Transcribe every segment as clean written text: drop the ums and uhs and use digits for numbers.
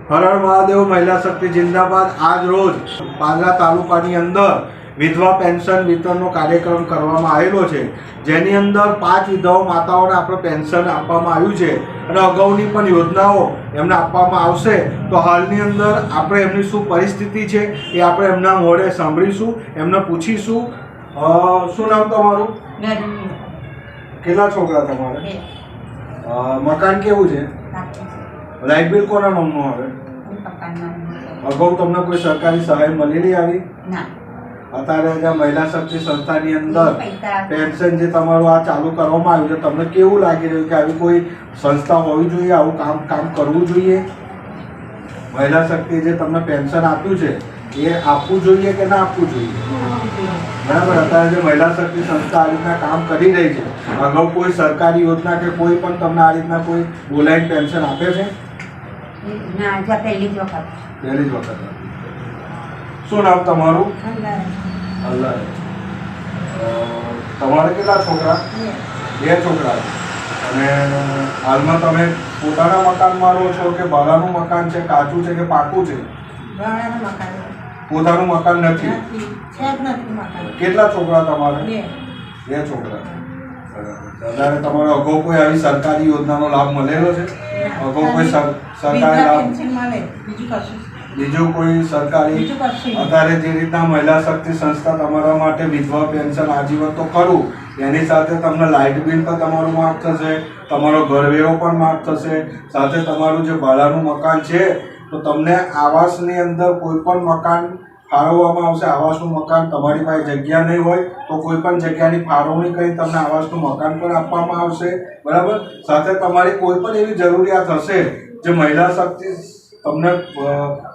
હર હર મહાદેવ મહિલા શક્તિ જિંદાબાદ। આજ રોજ પાદરા તાલુકાની અંદર વિધવા પેન્શન વિતરણનો કાર્યક્રમ કરવામાં આવેલો છે, જેની અંદર 5 વિધવા માતાઓને આપણે પેન્શન આપવામાં આવ્યું છે અને અગાઉની પણ યોજનાઓ એમને આપવામાં આવશે। તો હાલની અંદર આપણે એમની શું પરિસ્થિતિ છે એ આપણે એમના મોઢે સાંભળીશું, એમને પૂછીશું। શું નામ તમારું? કેટલા છોકરા તમારે? મકાન કેવું છે? લાઇટ બિલ કોના નામનું આવે? અગાઉ તમને કોઈ સરકારી સહાય મળેલી આવી? અત્યારે જે મહિલા શક્તિ સંસ્થાની અંદર પેન્શન જે તમારું આ ચાલુ કરવામાં આવ્યું છે, તમને કેવું લાગી રહ્યું કે આવી કોઈ સંસ્થા હોવી જોઈએ, આવું કામ કરવું જોઈએ? મહિલા શક્તિ જે તમને પેન્શન આપ્યું છે એ આપવું જોઈએ કે ના આપવું જોઈએ? બરાબર। અત્યારે જે મહિલા શક્તિ સંસ્થા આ રીતના કામ કરી રહી છે, અગાઉ કોઈ સરકારી યોજના કે કોઈ પણ તમને આ રીતના કોઈ બોલાઈને પેન્શન આપે છે? પહેલી જ વખત। શું નામ તમારું? અલ્લાહ। તમારે કેટલા છોકરા? 2 છોકરા। અને હાલમાં તમે પોતાના મકાનમાં રહો છો કે ભાડાનું મકાન છે, કાચું છે કે પાકું છે? પોતાનું મકાન નથી। કેટલા છોકરા તમારે? 2 છોકરા। અત્યારે તમારે અગાઉ કોઈ આવી સરકારી યોજનાનો લાભ મળેલો છે? અગાઉ કોઈ સરકારી લાભ? બીજું કોઈ સરકારી? અત્યારે જે રીતના મહિલા શક્તિ સંસ્થા તમારા માટે વિધવા પેન્શન આજીવન તો ખરું, એની સાથે તમને લાઇટ બિલ પણ તમારું માફ થશે, તમારો ઘરવેરો પણ માફ થશે, સાથે તમારું જે ભાડાનું મકાન છે તો તમને આવાસની અંદર કોઈ પણ મકાન ફાળવવામાં આવશે। આવાસનું મકાન તમારી પાસે જગ્યા નહીં હોય તો કોઈ પણ જગ્યાની ફાળવણી કરી તમને આવાસનું મકાન પણ આપવામાં આવશે, બરાબર। સાથે તમારી કોઈ પણ એવી જરૂરિયાત હશે જે મહિલા શક્તિ તમને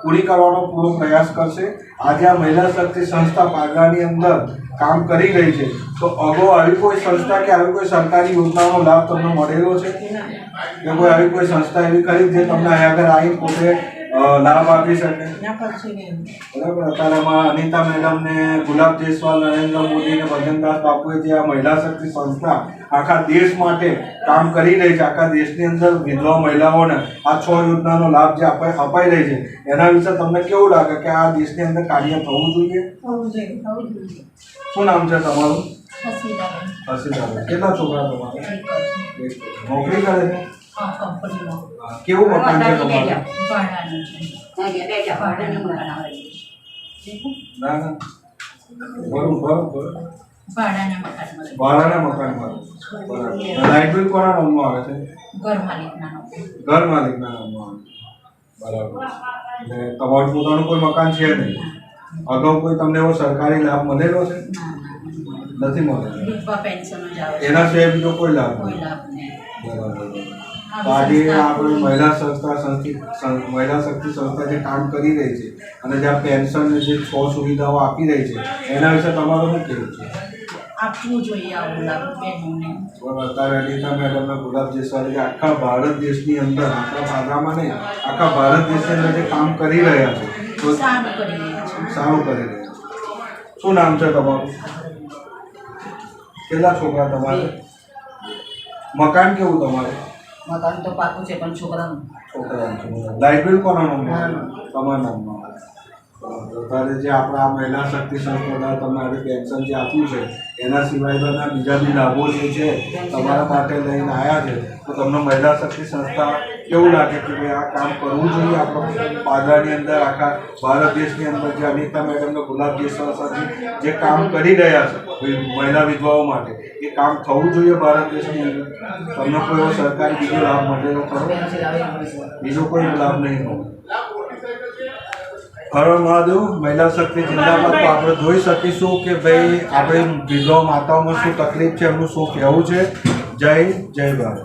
પૂરી કરવાનો પૂરો પ્રયાસ કરશે। આજે આ મહિલા શક્તિ સંસ્થા પાદરાની અંદર કામ કરી રહી છે, તો અગાઉ આવી કોઈ સંસ્થા કે આવી કોઈ સરકારી યોજનાનો લાભ તમને મળેલો છે કે કોઈ આવી કોઈ સંસ્થા એવી ખરી જે તમને અહીંયા આગળ આવી પોતે લાભ આપી શકે? બરાબર। અત્યારેમાં અનિતા મેડમને, ગુલાબ જયસ્વાલ, નરેન્દ્ર મોદી અને ભજનદાસ બાપુએ જે આ મહિલા શક્તિ સંસ્થા આખા દેશ માટે કામ કરી રહી છે, આખા દેશની અંદર વિધવા મહિલાઓને આ 6 યોજનાનો લાભ જે અપાઈ રહી છે, એના વિશે તમને કેવું લાગે કે આ દેશની અંદર કાર્ય થવું જોઈએ? શું નામ છે તમારું? હસીદાબેન। કેટલા છોકરા તમારે? નોકરી કરે છે? કેવું મકાન છે તમારું? ના ના, બરોબર। ભાડાના મકાનમાં। બરાબર। લાઇટ બિલ કોના નામમાં આવે છે? ઘર માલિકના નામમાં આવે। બરાબર। એટલે તમારું પોતાનું કોઈ મકાન છે નહીં? અગાઉ કોઈ તમને એવો સરકારી લાભ મળેલો છે? નથી મળેલો। એના સિવાય બીજો કોઈ લાભ નહીં? બરાબર। આજે આપણે મહિલા શક્તિ સંસ્થા જે કામ કરી રહી છે અને જે આ પેન્શન જે 6 સુવિધાઓ આપી રહી છે, એના વિશે તમારું શું કહેવું છે? આપવું જોઈએ આવું લાભ બહેનોને। અત્યારે અનિતા મેડમને, ગુલાબ જયસ્વાલ આખા ભારત દેશની અંદર, આપણા પાદરામાં નહીં, આખા ભારત દેશની અંદર જે કામ કરી રહ્યા છે, તો સારું કરી રહ્યા છે। શું નામ છે તમારું? કેટલા છોકરા તમારે? મકાન કેવું તમારે? મકાન તો પાકું છે પણ છોકરાનું। લાઇટ બિલ કોના નામમાં? તમારા નામમાં। અત્યારે જે આપણા મહિલા શક્તિ સંસ્થા તમને આજે પેન્શન જે આપ્યું છે, એના સિવાયના બીજા બી લાભો જે છે તમારા માટે લઈને આવ્યા છે, તો તમને મહિલા શક્તિ સંસ્થા કેવું લાગે કે ભાઈ આ કામ કરવું જોઈએ આપણા પાદરાની અંદર, આખા ભારત દેશની અંદર જે અનિતા મેડમને, ગુલાબ જયસ્વાલ સાથે જે કામ કરી રહ્યા છે મહિલા વિધવાઓ માટે, એ કામ થવું જોઈએ ભારત દેશની અંદર? તમને કોઈ એવો સરકારી બીજો લાભ મળેલો ખરો? બીજો કોઈ લાભ નહીં મળે। હર હર મહાદેવ મહિલા શક્તિ જિંદાબાદ। તો આપણે જોઈ શકીશું કે ભાઈ આપણે વિધવા માતાઓમાં શું તકલીફ છે, એમનું શું કહેવું છે। જય ભારત।